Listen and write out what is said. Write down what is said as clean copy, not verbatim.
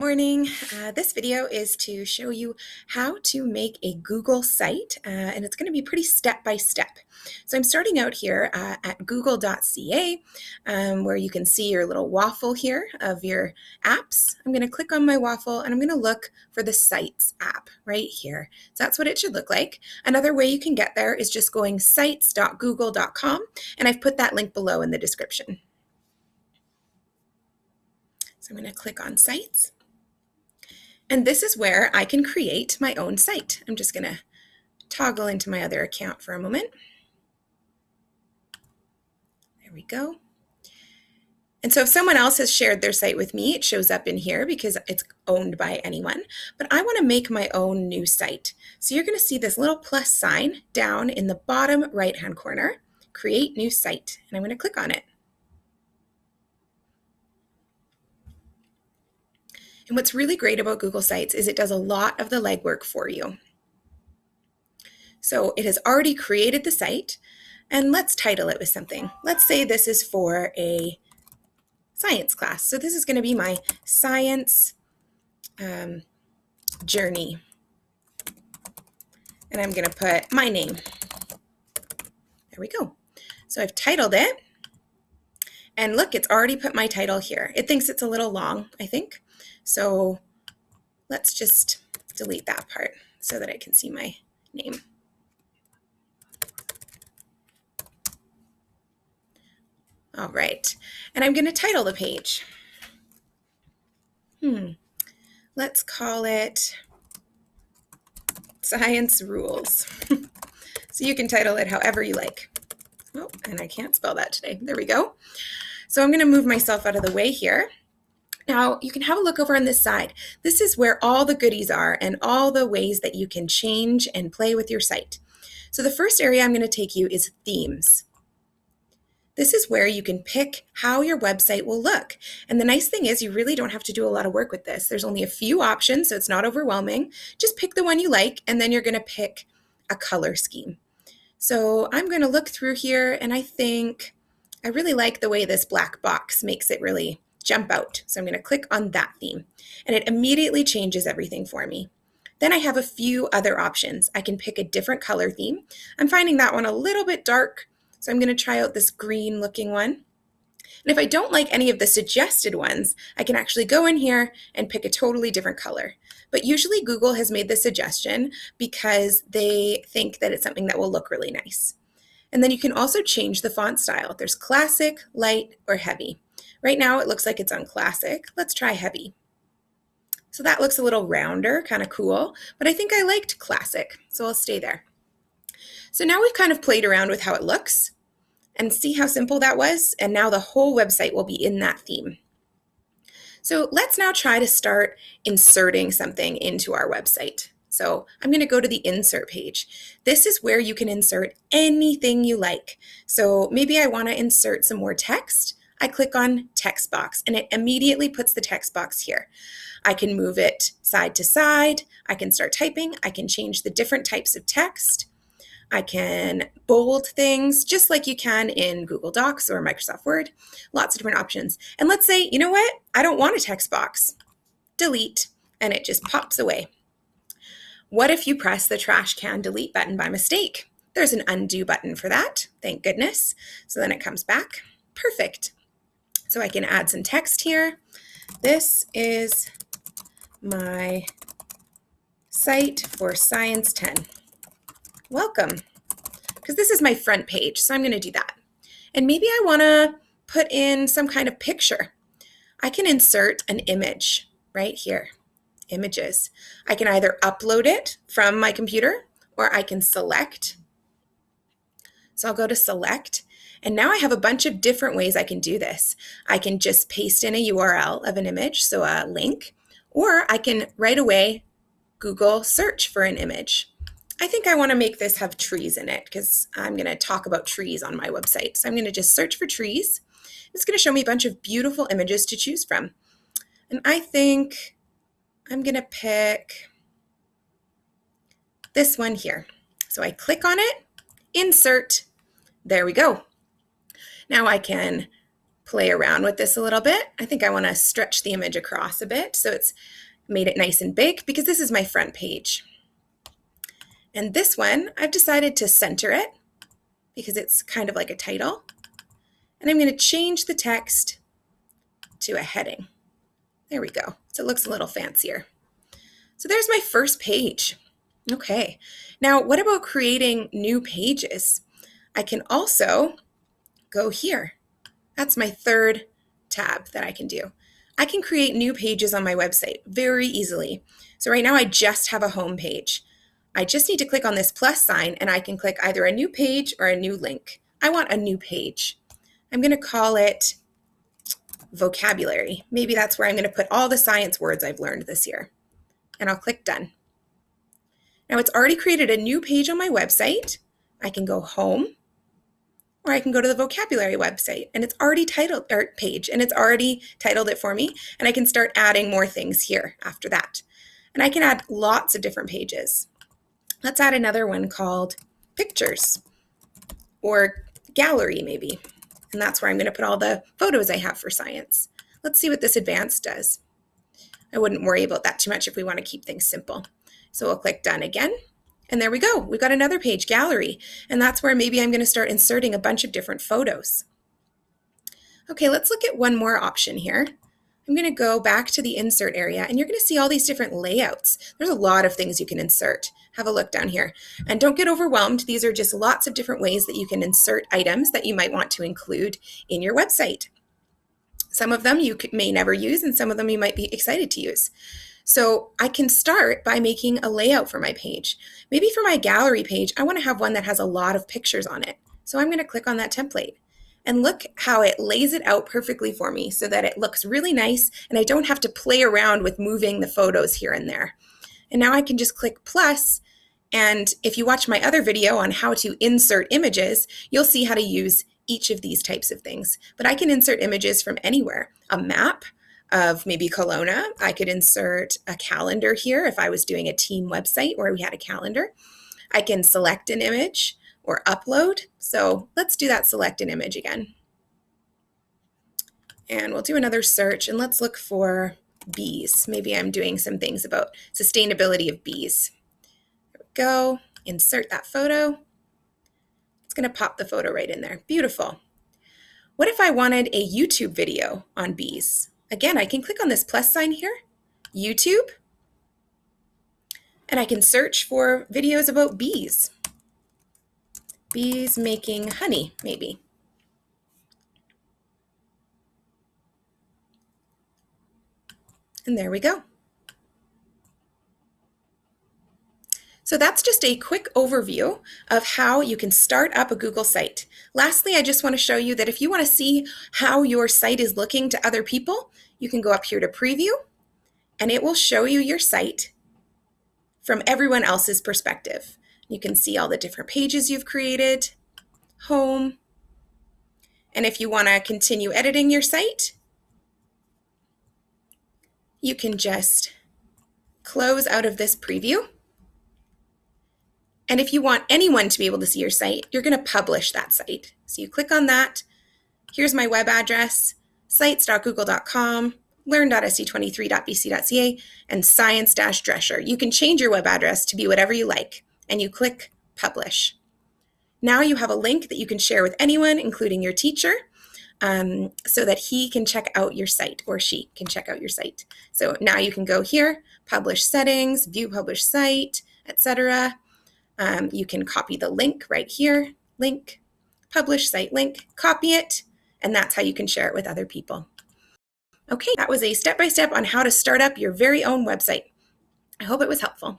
Morning. This video is to show you how to make a Google site, and it's going to be pretty step by step. So I'm starting out here at google.ca, where you can see your little waffle here of your apps. I'm going to click on my waffle and I'm going to look for the Sites app right here. So that's what it should look like. Another way you can get there is just going sites.google.com, and I've put that link below in the description. So I'm going to click on Sites. And this is where I can create my own site. I'm just going to toggle into my other account for a moment. There we go. And so if someone else has shared their site with me, it shows up in here because it's owned by anyone. But I want to make my own new site. So you're going to see this little plus sign down in the bottom right-hand corner, Create New Site. And I'm going to click on it. And what's really great about Google Sites is it does a lot of the legwork for you. So it has already created the site, and let's title it with something. Let's say this is for a science class. So this is going to be my science journey. And I'm going to put my name. There we go. So I've titled it. And look, it's already put my title here. It thinks it's a little long, I think. So let's just delete that part so that I can see my name. All right, and I'm going to title the page. Let's call it Science Rules. So you can title it however you like. Oh, and I can't spell that today. There we go. So I'm going to move myself out of the way here. Now you can have a look over on this side. This is where all the goodies are and all the ways that you can change and play with your site. So the first area I'm going to take you is themes. This is where you can pick how your website will look. And the nice thing is you really don't have to do a lot of work with this. There's only a few options, so it's not overwhelming. Just pick the one you like, and then you're going to pick a color scheme. So I'm going to look through here, and I think I really like the way this black box makes it really jump out. So I'm going to click on that theme, and it immediately changes everything for me. Then I have a few other options. I can pick a different color theme. I'm finding that one a little bit dark, so I'm going to try out this green looking one. And if I don't like any of the suggested ones, I can actually go in here and pick a totally different color. But usually Google has made this suggestion because they think that it's something that will look really nice. And then you can also change the font style. There's classic, light, or heavy. Right now it looks like it's on classic. Let's try heavy. So that looks a little rounder, kind of cool, but I think I liked classic, so I'll stay there. So now we've kind of played around with how it looks. And see how simple that was? And now the whole website will be in that theme. So let's now try to start inserting something into our website. So I'm going to go to the insert page. This is where you can insert anything you like. So maybe I want to insert some more text. I click on text box and it immediately puts the text box here. I can move it side to side. I can start typing. I can change the different types of text. I can bold things just like you can in Google Docs or Microsoft Word. Lots of different options. And let's say, you know what? I don't want a text box. Delete, and it just pops away. What if you press the trash can delete button by mistake? There's an undo button for that, thank goodness. So then it comes back. Perfect. So I can add some text here. This is my site for Science 10. Welcome, because this is my front page, so I'm going to do that. And maybe I want to put in some kind of picture. I can insert an image right here, images. I can either upload it from my computer or I can select. So I'll go to select, and now I have a bunch of different ways I can do this. I can just paste in a URL of an image, so a link, or I can right away Google search for an image. I think I want to make this have trees in it because I'm going to talk about trees on my website. So I'm going to just search for trees. It's going to show me a bunch of beautiful images to choose from. And I think I'm going to pick this one here. So I click on it, insert, there we go. Now I can play around with this a little bit. I think I want to stretch the image across a bit so it's made it nice and big because this is my front page. And this one, I've decided to center it because it's kind of like a title. And I'm going to change the text to a heading. There we go. So it looks a little fancier. So there's my first page. Okay. Now, what about creating new pages? I can also go here. That's my third tab that I can do. I can create new pages on my website very easily. So right now I just have a home page. I just need to click on this plus sign and I can click either a new page or a new link. I want a new page. I'm going to call it vocabulary. Maybe that's where I'm going to put all the science words I've learned this year. And I'll click done. Now it's already created a new page on my website. I can go home, or I can go to the vocabulary website and it's already titled, or page, and it's already titled it for me. And I can start adding more things here after that. And I can add lots of different pages. Let's add another one called pictures or gallery maybe. And that's where I'm going to put all the photos I have for science. Let's see what this advanced does. I wouldn't worry about that too much if we want to keep things simple. So we'll click done again. And there we go. We've got another page, gallery. And that's where maybe I'm going to start inserting a bunch of different photos. Okay, let's look at one more option here. I'm going to go back to the insert area and you're going to see all these different layouts. There's a lot of things you can insert. Have a look down here. And don't get overwhelmed. These are just lots of different ways that you can insert items that you might want to include in your website. Some of them you may never use and some of them you might be excited to use. So I can start by making a layout for my page. Maybe for my gallery page, I want to have one that has a lot of pictures on it. So I'm going to click on that template. And look how it lays it out perfectly for me so that it looks really nice and I don't have to play around with moving the photos here and there. And now I can just click plus, and if you watch my other video on how to insert images, you'll see how to use each of these types of things. But I can insert images from anywhere. A map of maybe Kelowna. I could insert a calendar here if I was doing a team website where we had a calendar. I can select an image or upload. So let's do that select an image again. And we'll do another search and let's look for bees. Maybe I'm doing some things about sustainability of bees. There we go. Insert that photo. It's going to pop the photo right in there. Beautiful. What if I wanted a YouTube video on bees? Again, I can click on this plus sign here, YouTube, and I can search for videos about bees. Bees making honey, maybe. And there we go. So that's just a quick overview of how you can start up a Google site. Lastly, I just want to show you that if you want to see how your site is looking to other people, you can go up here to preview and it will show you your site from everyone else's perspective. You can see all the different pages you've created, home, and if you want to continue editing your site, you can just close out of this preview. And if you want anyone to be able to see your site, you're going to publish that site. So you click on that. Here's my web address, sites.google.com, learn.sc23.bc.ca, and science-drescher. You can change your web address to be whatever you like, and you click publish. Now you have a link that you can share with anyone, including your teacher, so that he can check out your site or she can check out your site. So now you can go here, publish settings, view published site, etc. You can copy the link right here, link, publish site link, copy it, and that's how you can share it with other people. Okay, that was a step-by-step on how to start up your very own website. I hope it was helpful.